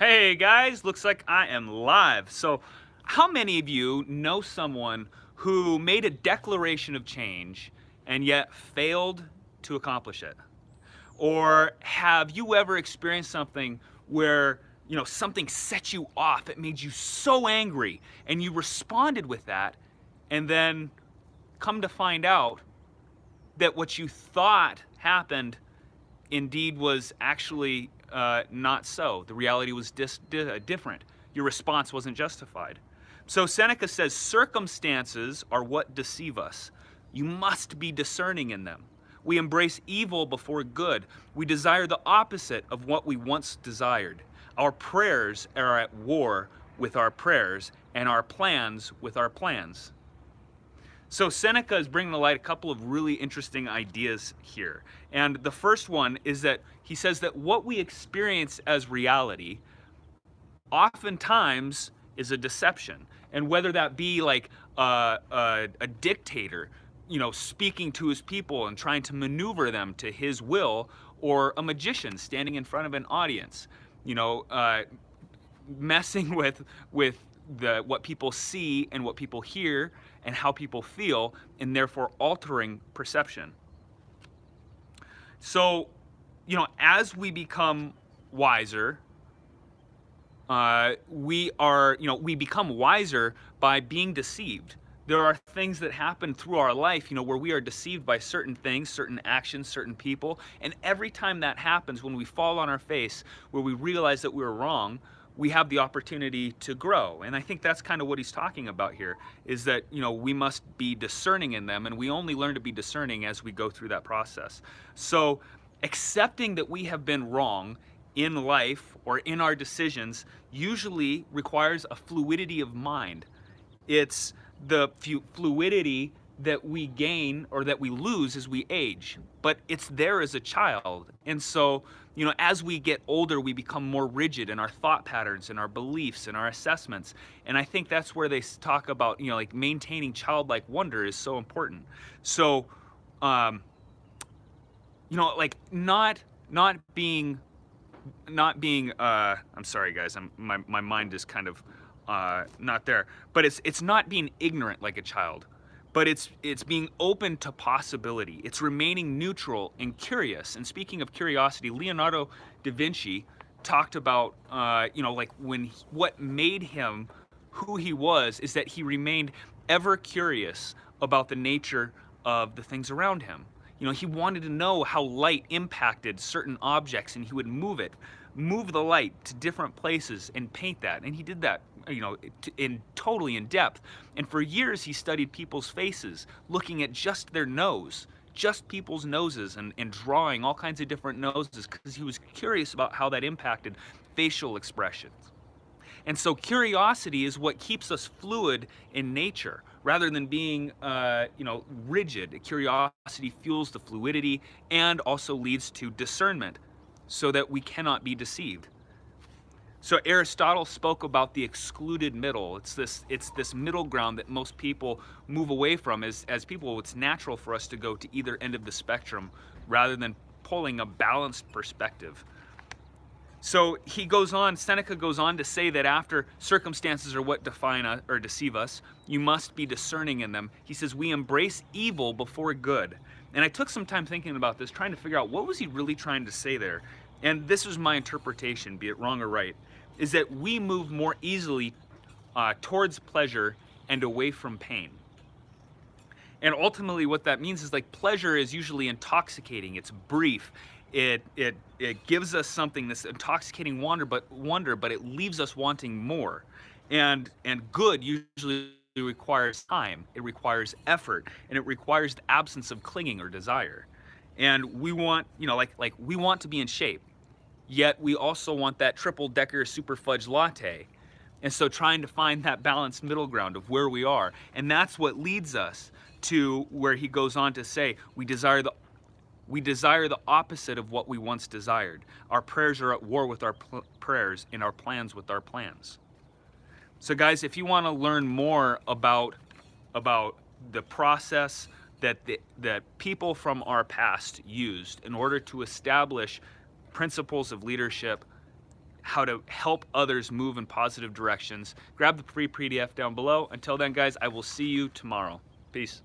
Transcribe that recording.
Hey guys, looks like I am live. So, how many of you know someone who made a declaration of change and yet failed to accomplish it? Or have you ever experienced something where, something set you off, it made you so angry and you responded with that, and then come to find out that what you thought happened indeed was actually not so. The reality was different. Your response wasn't justified. So Seneca says circumstances are what deceive us. You must be discerning in them. We embrace evil before good. We desire the opposite of what we once desired. Our prayers are at war with our prayers, and our plans with our plans. So Seneca is bringing to light a couple of really interesting ideas here. And the first one is that he says that what we experience as reality oftentimes is a deception. And whether that be like a dictator, speaking to his people and trying to maneuver them to his will, or a magician standing in front of an audience, messing with what people see and what people hear and how people feel, and therefore altering perception. So, as we become wiser, we become wiser by being deceived. There are things that happen through our life, where we are deceived by certain things, certain actions, certain people, and every time that happens, when we fall on our face, where we realize that we're wrong, we have the opportunity to grow. And I think that's kind of what he's talking about here, is that, we must be discerning in them, and we only learn to be discerning as we go through that process. So accepting that we have been wrong in life or in our decisions usually requires a fluidity of mind. It's the fluidity that we gain or that we lose as we age, but it's there as a child. And so, as we get older, we become more rigid in our thought patterns and our beliefs and our assessments. And I think that's where they talk about, like maintaining childlike wonder is so important. So, like not being, I'm sorry guys, my mind is kind of not there, but it's not being ignorant like a child, but it's being open to possibility. It's remaining neutral and curious. And speaking of curiosity, Leonardo da Vinci talked about, what made him who he was is that he remained ever curious about the nature of the things around him. He wanted to know how light impacted certain objects, and he would move the light to different places and paint that. And he did that, totally in depth. And for years he studied people's faces, looking at just their nose, just people's noses, and drawing all kinds of different noses, because he was curious about how that impacted facial expressions. And so curiosity is what keeps us fluid in nature, rather than being, rigid. Curiosity fuels the fluidity and also leads to discernment, so that we cannot be deceived. So Aristotle spoke about the excluded middle. It's this middle ground that most people move away from. As people, it's natural for us to go to either end of the spectrum rather than pulling a balanced perspective. So Seneca goes on to say that after circumstances are what define us or deceive us, you must be discerning in them. He says, we embrace evil before good. And I took some time thinking about this, trying to figure out what was he really trying to say there. And this was my interpretation, be it wrong or right, is that we move more easily towards pleasure and away from pain. And ultimately what that means is, like, pleasure is usually intoxicating, it's brief, it gives us something, this intoxicating wonder, but it leaves us wanting more. And good usually requires time, it requires effort, and it requires the absence of clinging or desire. And we want, we want to be in shape, yet we also want that triple-decker super fudge latte. And so trying to find that balanced middle ground of where we are, and that's what leads us to where he goes on to say, we desire the opposite of what we once desired. Our prayers are at war with our prayers, and our plans with our plans. So guys, if you want to learn more about the process that people from our past used in order to establish principles of leadership how to help others move in positive directions. Grab the free PDF down below. Until then, guys, I will see you tomorrow. Peace.